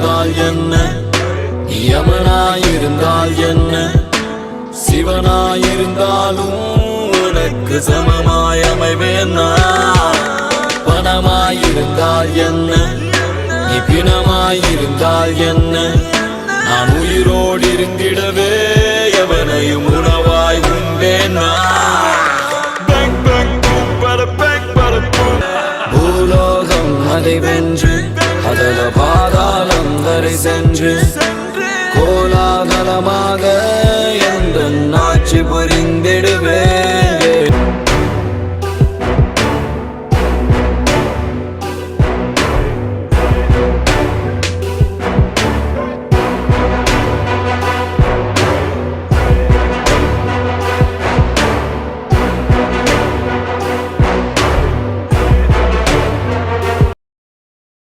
இருந்தால் என்ன, யமனாயிருந்தால் என்ன, சிவனாயிருந்தாலும் உனக்கு சமமாய் அமைவேன் நான். பணமாயிருந்தால் என்ன, நீ பிணமாயிருந்தால் என்ன, நான் உயிரோடு இருந்திடவே எவனையும் உணவாய் உண்டேன் நான். பூலோகம் அதை வென்று அதல பாதாளம் வரை சென்று கோலாகலமாக எந்த ஆட்சி புரி